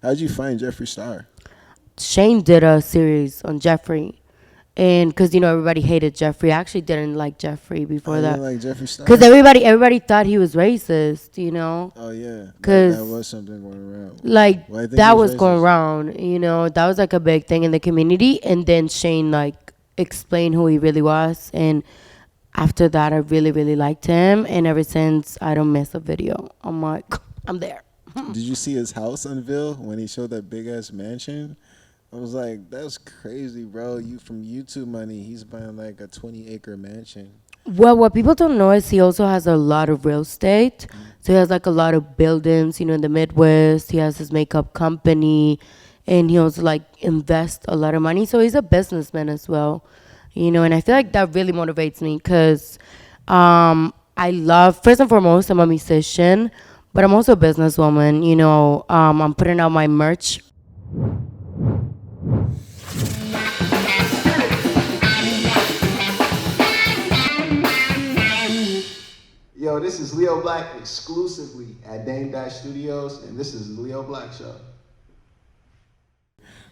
How'd you find Jeffree Star? Shane did a series on Jeffree, and because everybody hated Jeffree. I actually didn't like Jeffree I before didn't that, like Jeffree because Star. everybody thought he was racist. Oh yeah, that Because was something going around. like Well, I think he that was was going racist. around. That was like a big thing in the community, and then Shane like explained who he really was, and after that, I really really liked him, and ever since I don't miss a video. I'm like, I'm there. Did you see his house unveil when he showed that big ass mansion? I was like, that's crazy, bro. You from YouTube money, he's buying like a 20-acre mansion. Well, what people don't know is he also has a lot of real estate. So he has like a lot of buildings, in the Midwest. He has his makeup company, and he also like invests a lot of money. So he's a businessman as well, and I feel like that really motivates me because I love, first and foremost, I'm a musician, but I'm also a businesswoman. I'm putting out my merch. Yo, this is Leo Black exclusively at Dame Dash Studios, and this is the Leo Black Show.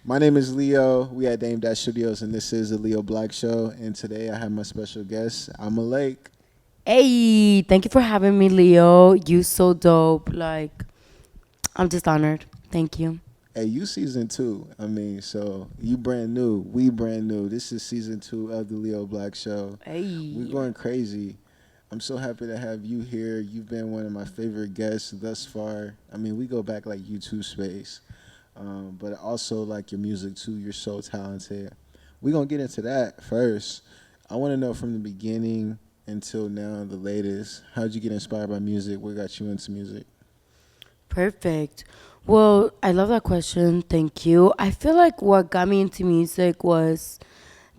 My name is Leo. We at Dame Dash Studios, and this is the Leo Black Show. And today I have my special guest, Alma Lake. Hey, thank you for having me, Leo. You so dope. Like, I'm just honored. Thank you. Hey, you season 2. I mean, so you brand new. We brand new. This is season 2 of the Leo Black Show. Hey. We're going crazy. I'm so happy to have you here. You've been one of my favorite guests thus far. I mean, we go back like YouTube space, but also like your music too. You're so talented. We're going to get into that first. I want to know from the beginning until now, the latest. How'd you get inspired by music? What got you into music? Perfect. Well, I love that question. Thank you. I feel like what got me into music was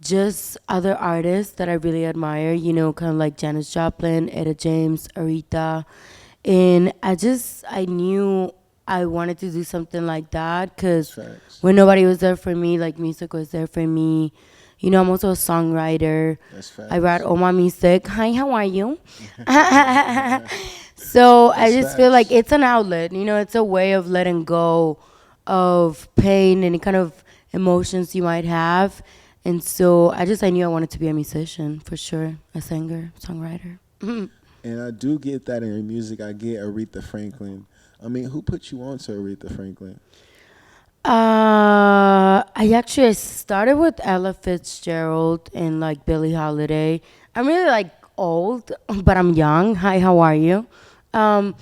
just other artists that I really admire, kind of like Janis Joplin, Etta James, Aretha. And I knew I wanted to do something like that because Facts. when nobody was there for me, like music was there for me. I'm also a songwriter. That's I write facts. all my music. Hi, how are you? So I That's just feel like facts. it's an outlet. It's a way of letting go of pain, any kind of emotions you might have. And so I knew I wanted to be a musician for sure, a singer, songwriter. And I do get that in your music. I get Aretha Franklin. I mean, who put you on to Aretha Franklin? I started with Ella Fitzgerald and like Billie Holiday. I'm really like old, but I'm young. Hi, how are you? Um,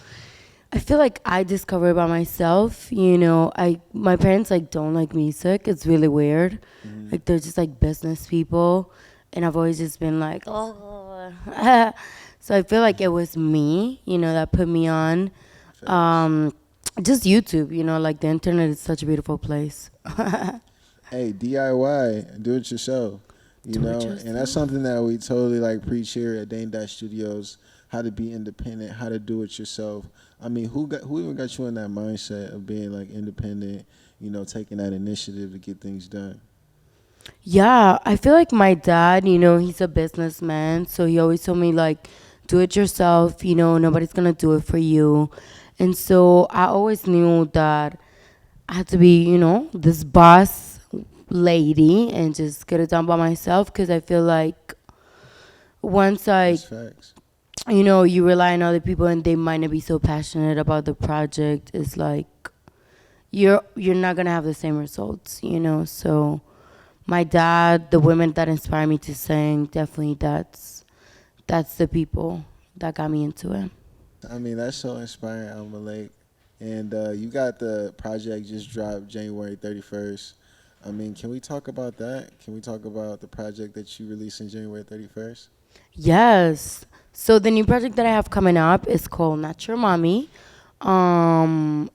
I feel like I discovered by myself. My parents like don't like music. It's really weird. Like they're just like business people, and I've always just been like, oh. So I feel like it was me, that put me on. Facts. Um, just YouTube, like the internet is such a beautiful place. Hey, DIY, do it yourself. Do it And that's yourself. something that we totally like preach here at Dane Dash Studios. How to be independent, how to do it yourself. I mean, who even got you in that mindset of being like independent? Taking that initiative to get things done. Yeah, I feel like my dad, he's a businessman, so he always told me like, do it yourself. Nobody's gonna do it for you, and so I always knew that I had to be, this boss lady and just get it done by myself. Because I feel like once That's facts. you rely on other people and they might not be so passionate about the project, it's like you're not gonna have the same results. So my dad, the women that inspire me to sing, definitely that's the people that got me into it. I mean, that's so inspiring, Alma Lake. And you got the project just dropped January 31st. I mean, can we talk about that? Can we talk about the project that you released in January 31st? Yes. So the new project that I have coming up is called Not Your Mommy. And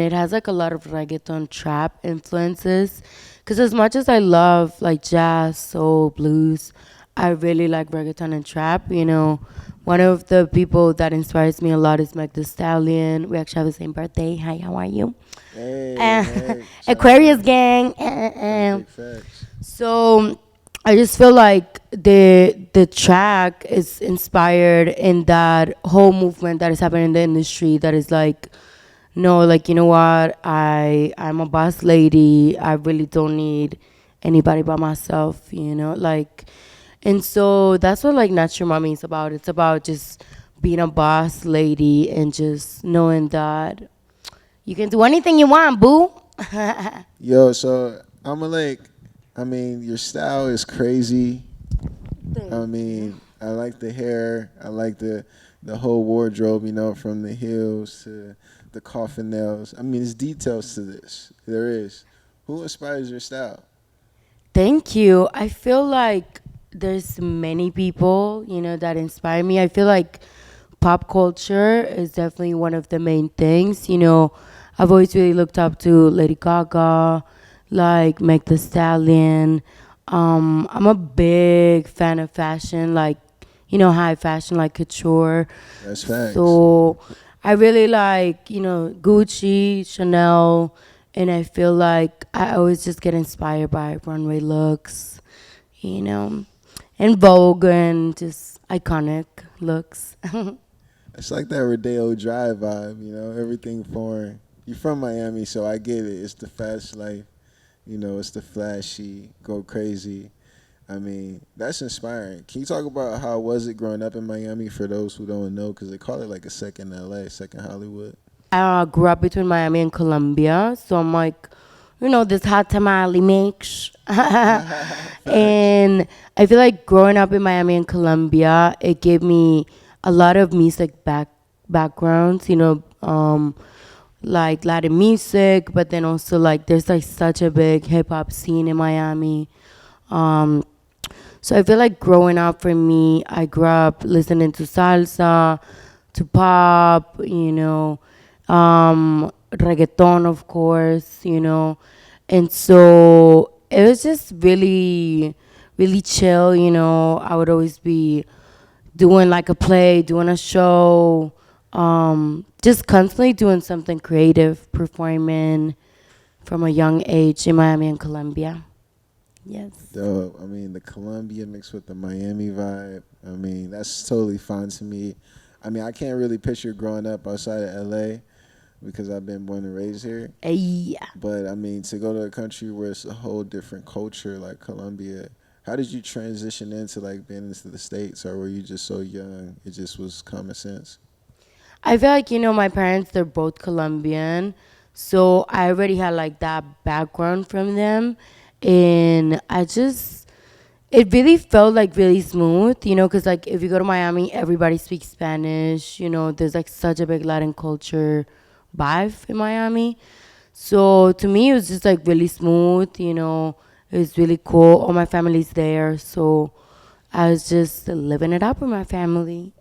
it has like a lot of reggaeton trap influences. Cause as much as I love like jazz, soul, blues, I really like reggaeton and trap. One of the people that inspires me a lot is Meg The Stallion. We actually have the same birthday. Hi, how are you? Hey, Uh, hey, shout Aquarius out. gang. That's big facts. So I just feel like the track is inspired in that whole movement that is happening in the industry that is like no, like, you know what, I'm a boss lady. I really don't need anybody but myself, like. And so that's what like Natural Mommy is about. It's about just being a boss lady and just knowing that you can do anything you want, boo. Yo, so Alma Lake, I mean, your style is crazy. I Thank you. mean, I like the hair. I like the whole wardrobe, from the heels to the coffin nails. I mean, there's details to this. There is. Who inspires your style? Thank you. I feel like there's many people, that inspire me. I feel like pop culture is definitely one of the main things. I've always really looked up to Lady Gaga, like Meg The Stallion. I'm a big fan of fashion, like, high fashion, like couture. That's facts. So I really like, Gucci, Chanel, and I feel like I always just get inspired by runway looks, you know, and Vogue and just iconic looks. It's like that Rodeo Drive vibe, everything foreign. You from Miami, so I get it. It's the fast life, it's the flashy, go crazy. I mean, that's inspiring. Can you talk about how was it growing up in Miami for those who don't know? Because they call it like a second LA, second Hollywood. I grew up between Miami and Colombia, so I'm like, this hot tamale mix. Facts. And I feel like growing up in Miami and Colombia, it gave me a lot of music backgrounds, like Latin music, but then also like there's like such a big hip hop scene in Miami. Um, so I feel like growing up for me, I grew up listening to salsa, to pop, reggaeton, of course, and so it was just really, really chill. I would always be doing like a play, doing a show, just constantly doing something creative, performing from a young age in Miami and Colombia. Yes. Dope. I mean, the Columbia mixed with the Miami vibe. I mean, that's totally fine to me. I mean, I can't really picture growing up outside of LA because I've been born and raised here. Yeah. But I mean, to go to a country where it's a whole different culture like Colombia, how did you transition into like being into the States, or were you just so young? It just was common sense. I feel like, my parents, they're both Colombian. So I already had like that background from them. And it really felt like really smooth, because like if you go to Miami, everybody speaks Spanish. There's like such a big Latin culture vibe in Miami. So to me, it was just like really smooth, it was really cool. All my family's there. So I was just living it up with my family.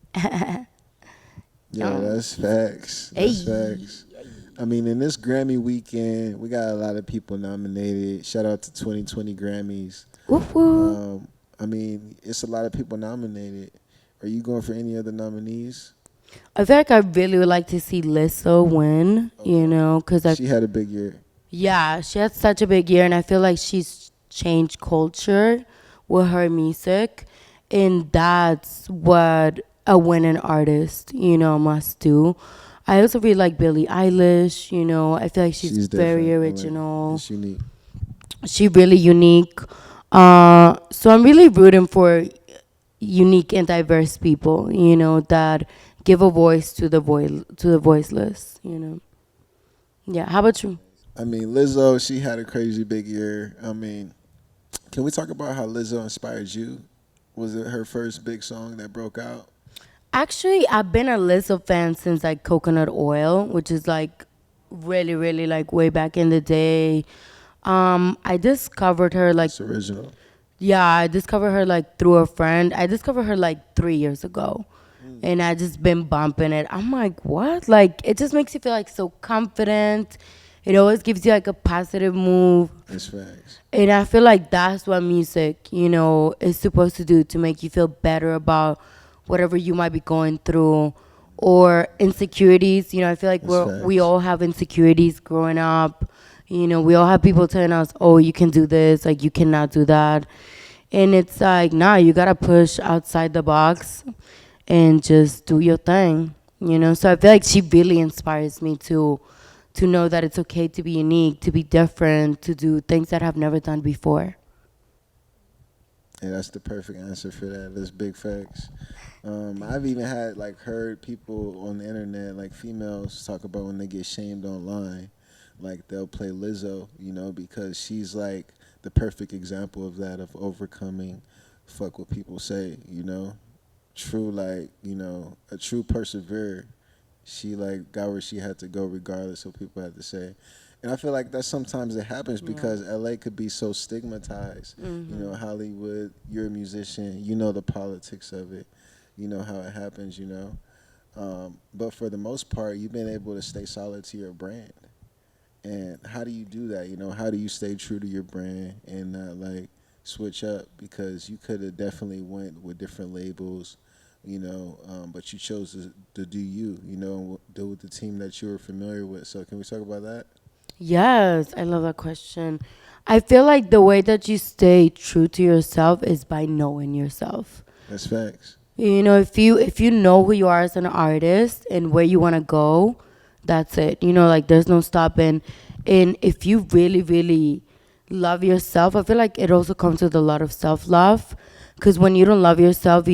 Yo, um, that's facts. That's hey. facts. I mean, in this Grammy weekend, we got a lot of people nominated. Shout out to 2020 Grammys. Whoop whoop. I mean, it's a lot of people nominated. Are you going for any other nominees? I feel like I really would like to see Lizzo win, Okay. because She had a big year. yeah, she had such a big year, and I feel like she's changed culture with her music, and that's what a winning artist, must do. I also really like Billie Eilish, I feel like she's She's very different. I like it. original. It's unique. She really unique. So I'm really rooting for unique and diverse people, that give a voice to the voiceless, Yeah. How about you? I mean, Lizzo, she had a crazy big year. I mean, can we talk about how Lizzo inspired you? Was it her first big song that broke out? Actually, I've been a Lizzo fan since like Coconut Oil, which is like really, really like way back in the day. I discovered her like It's original. Yeah, I discovered her like through a friend. I discovered her like 3 years ago. Mm, And I just been bumping it. I'm like, what? Like it just makes you feel like so confident. It always gives you like a positive move. it's facts. And I feel like that's what music, is supposed to do to make you feel better about whatever you might be going through or insecurities. I feel like It's we facts. all have insecurities growing up. We all have people telling us, "Oh, you can do this, like you cannot do that." And it's like, nah, you got to push outside the box and just do your thing. So I feel like she really inspires me to to know that it's okay to be unique, to be different, to do things that I've never done before. And that's the perfect answer for that. That's big facts. I've even had like heard people on the internet, like females, talk about when they get shamed online, like they'll play Lizzo, because she's like the perfect example of that, of overcoming, fuck what people say, true, like, a true perseverer. She like got where she had to go regardless of what people had to say. And I feel like that sometimes it happens Yeah. because LA could be so stigmatized. Hollywood, you're a musician, the politics of it, how it happens, But for the most part, you've been able to stay solid to your brand. And how do you do that? How do you stay true to your brand and not like switch up? Because you could have definitely went with different labels, but you chose to do you, and do with the team that you were familiar with. So can we talk about that? Yes, I love that question. I feel like the way that you stay true to yourself is by knowing yourself. That's facts. If you know who you are as an artist and where you want to go, that's it. Like there's no stopping. And if you really, really love yourself, I feel like it also comes with a lot of self love. Because when you don't love yourself,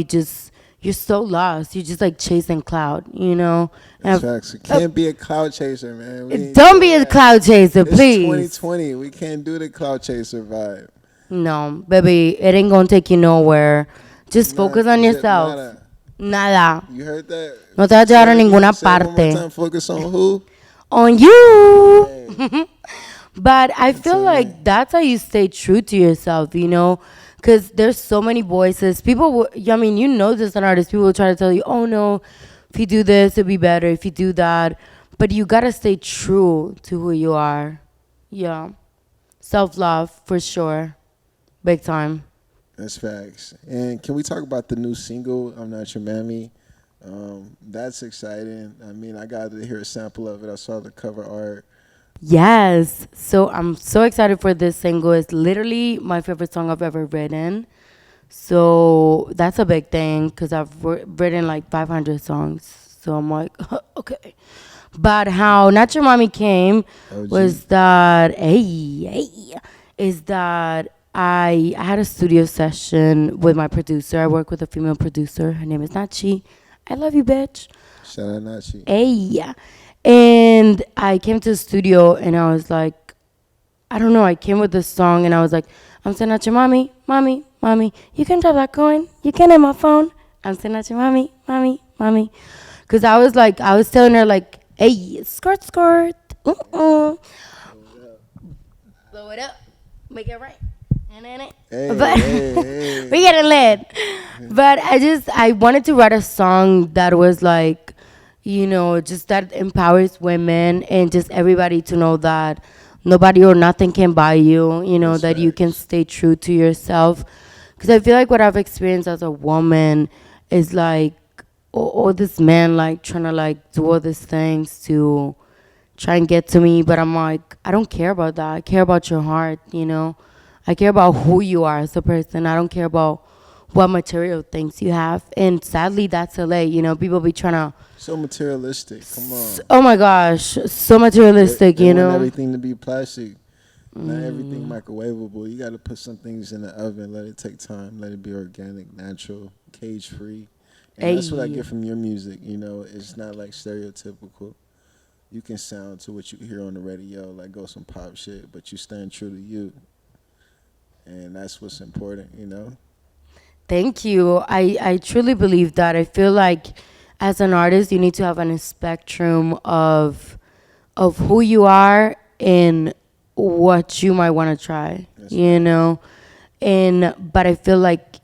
you're so lost. You're just like chasing cloud. That's And facts. You can't be a cloud chaser, man. We ain't don't doing be a that. cloud chaser, It's please. 2020. We can't do the cloud chaser vibe. No, baby, it ain't gonna take you nowhere. Just focus on yourself. Nada. Nada. You heard that? No te va a Say llevar it a again. ninguna Say it one more parte. time. Focus on who? On you. Hey, But I feel until me. like that's how you stay true to yourself. Because there's so many voices. I mean, this as an artist. People will try to tell you, oh no, if you do this, it'll be better. If you do that. But you gotta stay true to who you are. Yeah. Self love, for sure. Big time. That's facts. And can we talk about the new single, I'm Not Your Mammy? That's exciting. I mean, I got to hear a sample of it. I saw the cover art. Yes. So I'm so excited for this single. It's literally my favorite song I've ever written. So that's a big thing because I've written like 500 songs. So I'm like, okay. But how Not Your Mommy came OG. was that, hey, is that I had a studio session with my producer. I work with a female producer. Her name is Nachi. I love you, bitch. Shout out Nachi. Hey. And I came to the studio and I was like, I don't know, I came with this song and I was like, I'm sitting at your mommy, mommy, mommy. You can drop that coin. You can in my phone. I'm sitting at your mommy, mommy, mommy. Because I was telling her, like, hey, skirt, skirt. Blow it up. Make it right. Hey, But hey, we hey. getting lit. But I wanted to write a song that was like, just that empowers women and just everybody to know that nobody or nothing can buy you, That's that you can facts. stay true to yourself. Because I feel like what I've experienced as a woman is like all this man like trying to like do all these things to try and get to me, but I'm like, I don't care about that. I care about your heart. I care about who you are as a person. I don't care about what material things you have. And sadly, that's LA. People be trying to, So materialistic. Come on. oh my gosh, so They, materialistic, they you want know? everything to be plastic. Not everything microwavable. You got to put some things in the oven. Let it take time. Let it be organic, natural, cage free. And that's what I Hey, get from your music. It's not like stereotypical. You can sound to what you hear on the radio, like go some pop shit, but you stand true to you, and that's what's important. thank you. I truly believe that. I feel like as an artist, you need to have a spectrum of who you are and what you might want to try, That's you facts. know? And but I feel like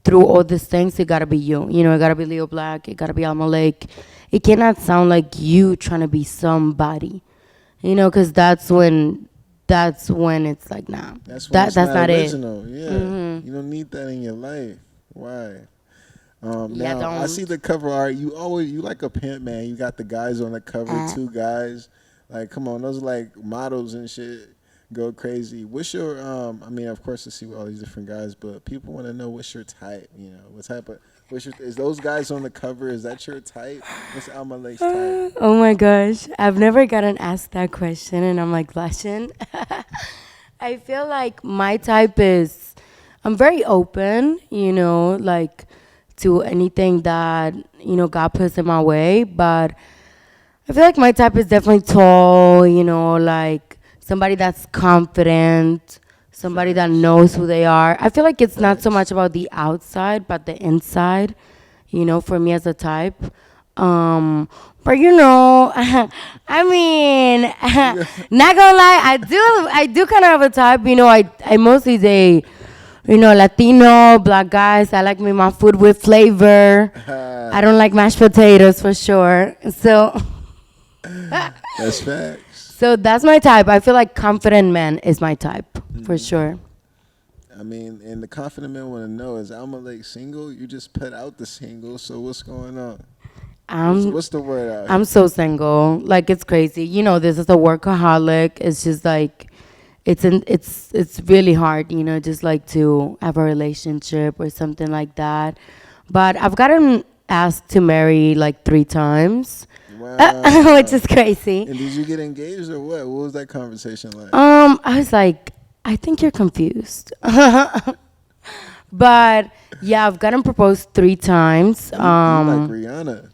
through all these things, it gotta be you. It gotta be Leo Black. It gotta be Alma Lake. It cannot sound like you trying to be somebody. Because that's when it's like, nah, That's when it's that's not not it. original. Yeah, Hmm. you don't need that in your life. Why? Yeah, Now I see don't. the cover art. You like a pimp, man. You got the guys on the cover, Uh, two guys. Like, come on, those are like models and shit. Go crazy. What's your? I mean, of course, I see all these different guys, but people want to know what's your type. What type of Is those guys on the cover? Is that your type? What's Alma Lake's type? Oh my gosh, I've never gotten asked that question, and I'm like blushing. I feel like my type is, I'm very open, like to anything that, God puts in my way. But I feel like my type is definitely tall, like somebody that's confident, somebody that Facts. knows who they are. I feel like it's not so Facts. much about the outside, but the inside, for me as a type. Um, but I mean, not gonna lie, I do kind of have a type. I mostly date, Latino, black guys. I like me my food with flavor. I don't like mashed potatoes for sure. So, That's facts. so that's my type. I feel like confident man is my type for sure. I mean, and the confident men want to know, is Alma Lake single? You just put out the single, so what's going on? I'm What's the word out I'm here? so single. Like it's crazy. This is a workaholic. It's just like it's really hard, just like to have a relationship or something like that. But I've gotten asked to marry like 3 times, which Wow. is crazy. And did you get engaged or what? What was that conversation like? I was like, I think you're confused. But yeah, I've gotten proposed 3 times. You like Rihanna.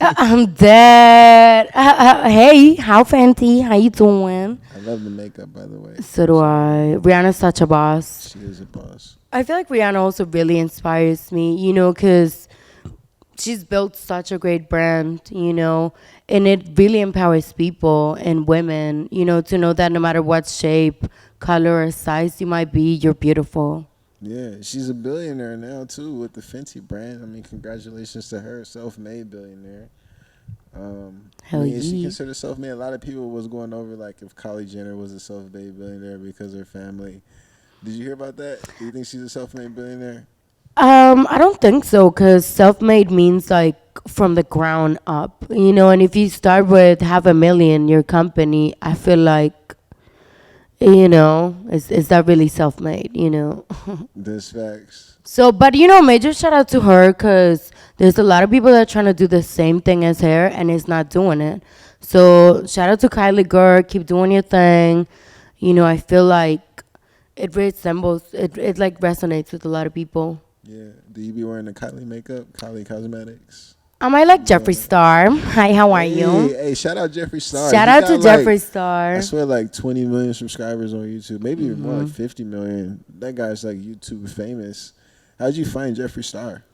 I'm dead. Hey, how Fenty? How you doing? I love the makeup, by the way. So do I. Rihanna's such a boss. She is a boss. I feel like Rihanna also really inspires me, because she's built such a great brand, and it really empowers people and women, to know that no matter what shape, color, or size you might be, you're beautiful. Yeah, she's a billionaire now too with the Fenty brand. I mean, congratulations to her, self-made billionaire. I Hell mean, is she yeah. considered self-made? A lot of people was going over like if Kylie Jenner was a self-made billionaire because her family. Did you hear about that? Do you think she's a self-made billionaire? I don't think so, because self-made means like from the ground up, and if you start with half a million, your company, I feel like, is that really self-made? That's facts. So, but major shout out to her, because there's a lot of people that are trying to do the same thing as her and is not doing it. So, shout out to Kylie girl, keep doing your thing. I feel like it like resonates with a lot of people. Yeah. Do you be wearing the Kylie makeup, Kylie Cosmetics? I like You doing Jeffree that? Star. Hi, how are Hey, you? hey! Shout out Jeffree Star. Shout He out to got like, Jeffree I Star. swear, like 20 million subscribers on YouTube. Maybe even more, like 50 million. That guy's like YouTube famous. How'd you find Jeffree Star?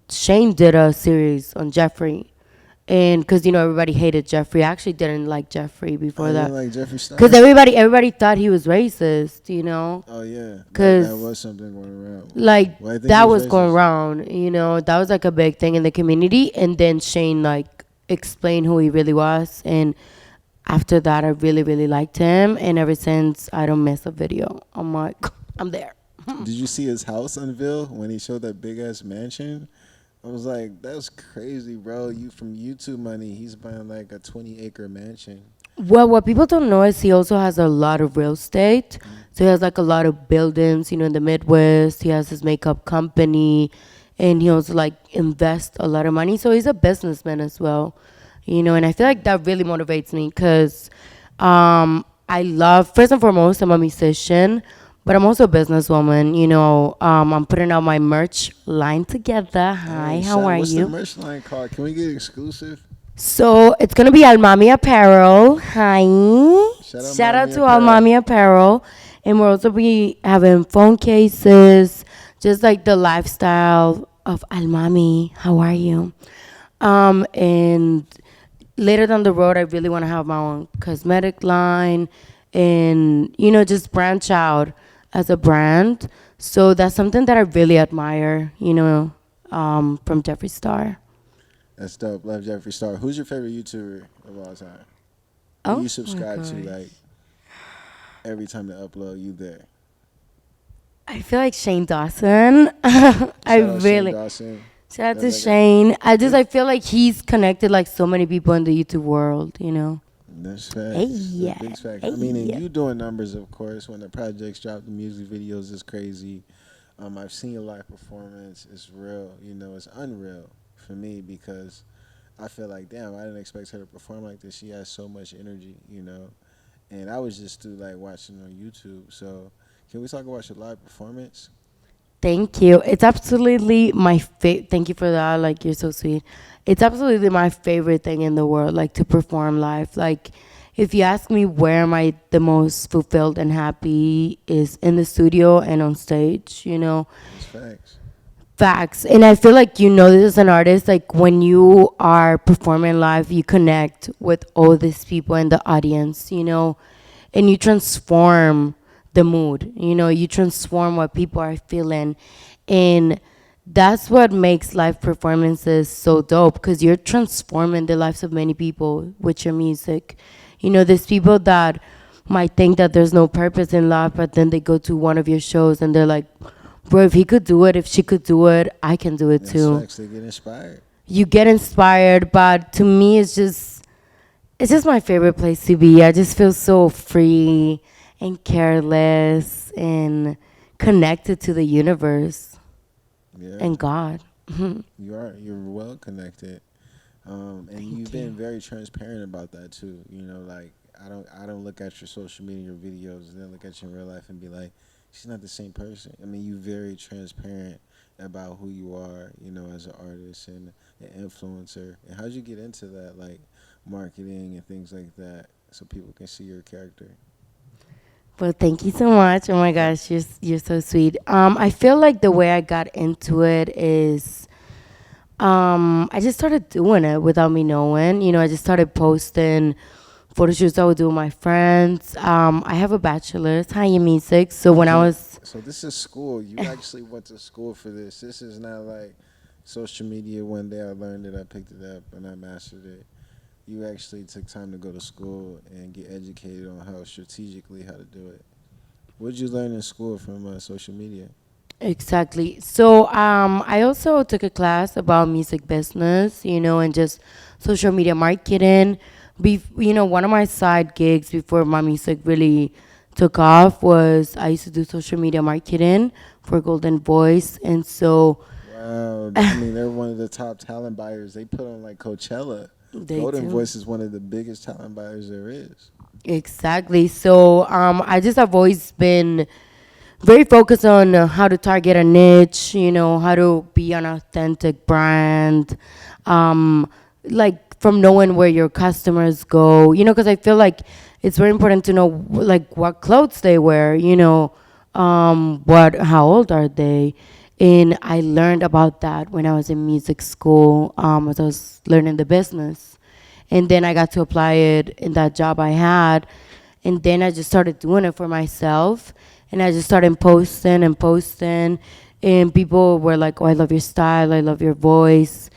Shane did a series on Jeffree. And because, everybody hated Jeffree. I actually didn't like Jeffree I before didn't that. like Jeffree Because Star. everybody thought he was racist. Oh yeah, that Because was something going around. like Well, I think he that was was going racist. around. That was like a big thing in the community. And then Shane like explained who he really was. And after that, I really, really liked him. And ever since, I don't miss a video. I'm like, I'm there. Did you see his house unveil when he showed that big ass mansion? I was like, that's crazy, bro. You from YouTube money, he's buying like a 20-acre mansion. Well, what people don't know is he also has a lot of real estate. So he has like a lot of buildings, in the Midwest. He has his makeup company, and he also like invests a lot of money. So he's a businessman as well, And I feel like that really motivates me because I love, first and foremost, I'm a musician, but I'm also a businesswoman. I'm putting out my merch line together. Hi, Hey, how are what's the you? merch line called? Can we get exclusive? So it's gonna be Almami Apparel. Hi. Shout out Shout out Mommy to Apparel. Almami Apparel. And we'll also be having phone cases, just like the lifestyle of Almami. How are you? And later down the road, I really want to have my own cosmetic line and, just branch out as a brand. So that's something that I really admire, from Jeffree Star. That's dope. Love Jeffree Star. Who's your favorite YouTuber of all time? Who Oh you my subscribe to gosh. like every time they upload? You there? I feel like Shane Dawson. I Shout out Shane really Dawson. shout out to That's like Shane. I feel like he's connected like so many people in the YouTube world. that's Hey facts. yeah. That's big facts. Hey I mean, and yeah. you doing numbers, of course. When the projects drop, the music videos is crazy. I've seen your live performance. It's real. It's unreal for me because I feel like, damn, I didn't expect her to perform like this. She has so much energy. And I was just through like watching on YouTube. So, can we talk about your live performance? Thank you. It's absolutely my favorite. Thank you for that. Like, you're so sweet. It's absolutely my favorite thing in the world, like to perform live. Like, if you ask me where am I the most fulfilled and happy is in the studio and on stage. It's facts. Facts. And I feel like this as an artist, like when you are performing live, you connect with all these people in the audience, and you transform the mood, you transform what people are feeling. And that's what makes live performances so dope because you're transforming the lives of many people with your music. There's people that might think that there's no purpose in life, but then they go to one of your shows and they're like, bro, if he could do it, if she could do it, I can do it That's too. facts. They get inspired. You get inspired, but to me, it's just my favorite place to be. I just feel so free and careless and connected to the universe Yeah, and God. you are. You're well connected. And you've Thank been you. very transparent about that too. Like I don't look at your social media, your videos, and then look at you in real life and be like, she's not the same person. I mean, you very transparent about who you are, as an artist and an influencer. And how'd you get into that, like marketing and things like that, so people can see your character? Well, thank you so much. Oh my gosh, you're so sweet. I feel like the way I got into it is I just started doing it without me knowing. I just started posting photo shoots I would do with my friends. I have a bachelor's high in music, so when I Okay, was so this is school. You actually went to school for this. This is not like social media. One day I learned it, I picked it up, and I mastered it. You actually took time to go to school and get educated on how strategically how to do it. What did you learn in school from social media? exactly. So I also took a class about music business, and just social media marketing. One of my side gigs before my music really took off was I used to do social media marketing for Golden Voice, and so Wow, I mean they're one of the top talent buyers. They put on like Coachella. they Golden do. Voice is one of the biggest talent buyers there is. Exactly. So I just have always been very focused on how to target a niche, how to be an authentic brand, like from knowing where your customers go, because I feel like it's very important to know like what clothes they wear, how old are they, and I learned about that when I was in music school, as I was learning the business, and then I got to apply it in that job I had, and then I just started doing it for myself, and I just started posting and posting, and people were like, "Oh, I love your style, I love your voice,"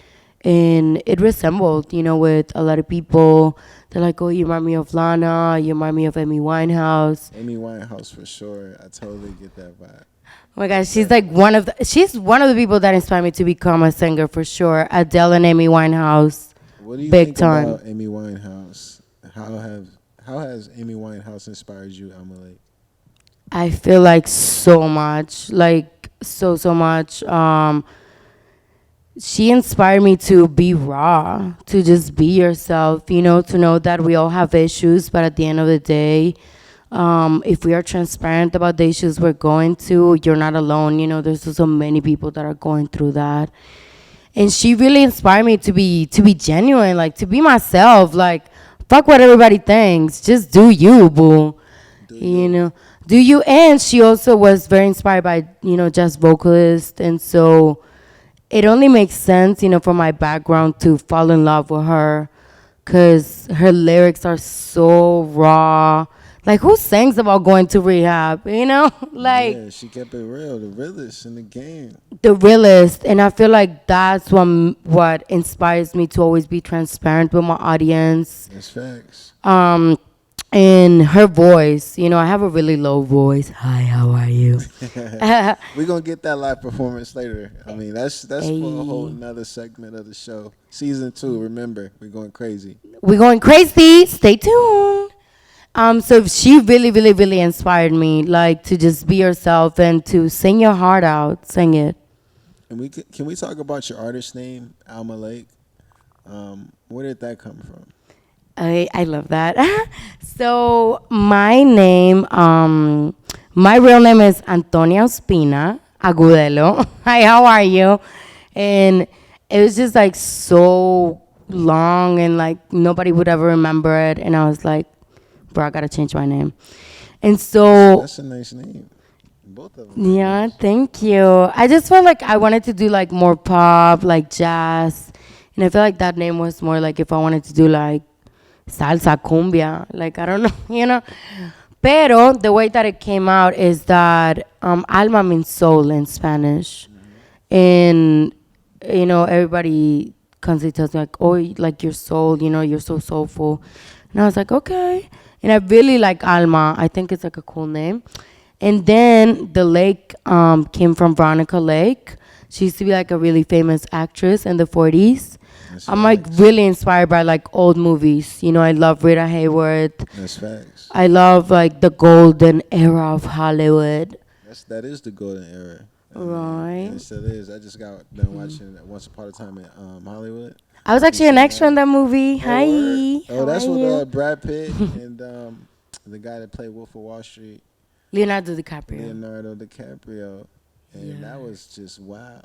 and it resembled, with a lot of people. They're like, "Oh, you remind me of Lana, you remind me of Amy Winehouse." Amy Winehouse for sure. I totally get that vibe. Oh my gosh, she's That. like she's one of the people that inspired me to become a singer for sure. Adele and Amy Winehouse, What do you big think time. about Amy Winehouse? How has Amy Winehouse inspired you, Alma Lake? I feel like so much, like so much. She inspired me to be raw, to just be yourself, to know that we all have issues, but at the end of the day, if we are transparent about the issues we're going to, you're not alone. There's so many people that are going through that, and she really inspired me to be genuine, like to be myself, like fuck what everybody thinks, just do you, boo. Do You you? know, do you? And she also was very inspired by jazz vocalist, and so it only makes sense, for my background to fall in love with her because her lyrics are so raw. Like, who sings about going to rehab? Like, Yeah, she kept it real, the realest in the game. the realist. And I feel like that's what inspires me to always be transparent with my audience. That's facts. Um, and her voice, I have a really low voice. Hi, how are you? We're gonna get that live performance later. I mean, that's for a whole Hey. nother segment of the show. Season 2, remember, we're going crazy. We're going crazy. Stay tuned. So she really, really, really inspired me, like to just be yourself and to sing your heart out, sing it. And can we talk about your artist name, Alma Lake? Where did that come from? I love that. So my name, my real name is Antonia Ospina Agudelo. Hi, how are you? And it was just like so long and like nobody would ever remember it. And I was like, bro, I gotta change my name. And so That's a nice name. Both of them are yeah, nice. thank you. I just felt like I wanted to do like more pop, like jazz. And I feel like that name was more like if I wanted to do like salsa, cumbia, like I don't know, you know. Pero the way that it came out is that alma means soul in Spanish. And, everybody constantly tells me like, oh, like your soul, you're so soulful. And I was like, okay. And I really like Alma. I think it's like a cool name. And then the lake came from Veronica Lake. She used to be like a really famous actress in the 40s. That's I'm like facts. really inspired by like old movies. I love Rita Hayworth. That's facts. I love like the golden era of Hollywood. That is the golden era. I mean, and Right. it still is. I just got done watching Once Upon a Time in Hollywood. I was You actually an seen extra in that? that movie. Oh, word. Hi. Oh, How are that's with you? Brad Pitt and the guy that played Wolf of Wall Street, Leonardo DiCaprio. Leonardo DiCaprio, and that Yeah. was just wow.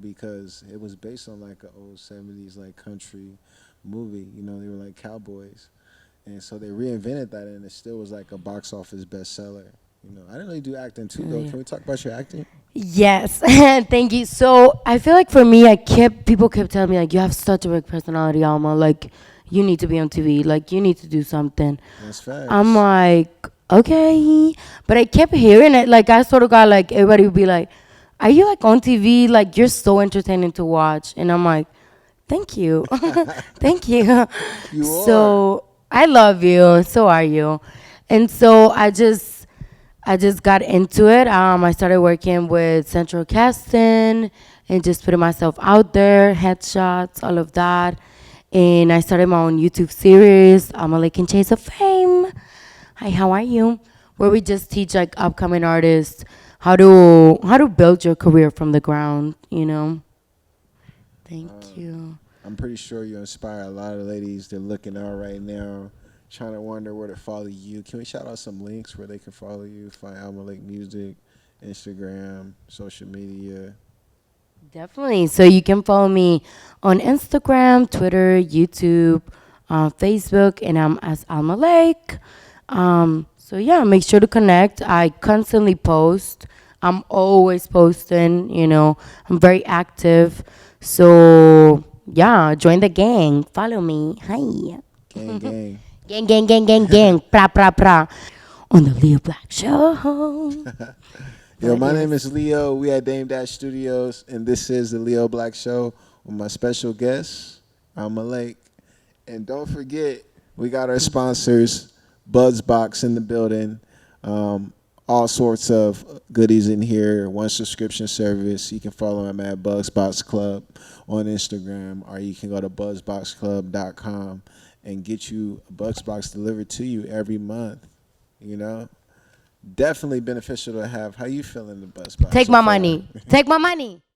Because it was based on like an old '70s like country movie. They were like cowboys, and so they reinvented that, and it still was like a box office bestseller. I didn't really do acting too Oh, though. yeah. Can we talk about your acting? Yes, thank you. So I feel like for me, people kept telling me like you have such a big personality, Alma. Like you need to be on TV. Like you need to do something. That's I'm facts. like okay, but I kept hearing it. Like I sort of got like everybody would be like, "Are you like on TV? Like you're so entertaining to watch." And I'm like, "Thank you, thank you." You are. So I love you. So are you. And so I just got into it. I started working with Central Casting and just putting myself out there, headshots, all of that. And I started my own YouTube series, Alma Lake and Chase of Fame. Hi, how are you? Where we just teach like upcoming artists how to build your career from the ground. Thank Um, you. I'm pretty sure you inspire a lot of ladies. They're looking out right now, trying to wonder where to follow you. Can we shout out some links where they can follow you? Find Alma Lake Music, Instagram, social media. Definitely. So you can follow me on Instagram, Twitter, YouTube, Facebook, and I'm as Alma Lake. So yeah, make sure to connect. I constantly post. I'm always posting. I'm very active. So yeah, join the gang. Follow me. Hi. Gang, gang. Gang, gang, gang, gang, gang. Pra, pra, pra. On the Leo Black Show. Yo, But my name yes. is Leo. We at Dame Dash Studios, and this is the Leo Black Show with my special guest, Alma Lake. And don't forget, we got our sponsors, Buzzbox in the building. All sorts of goodies in here. One subscription service. You can follow them at Buzzbox Club on Instagram, or you can go to buzzboxclub.com and get you a Buzzbox delivered to you every month. You know, definitely beneficial to have. How you feeling the Buzzbox Take so my far? money. Take my money.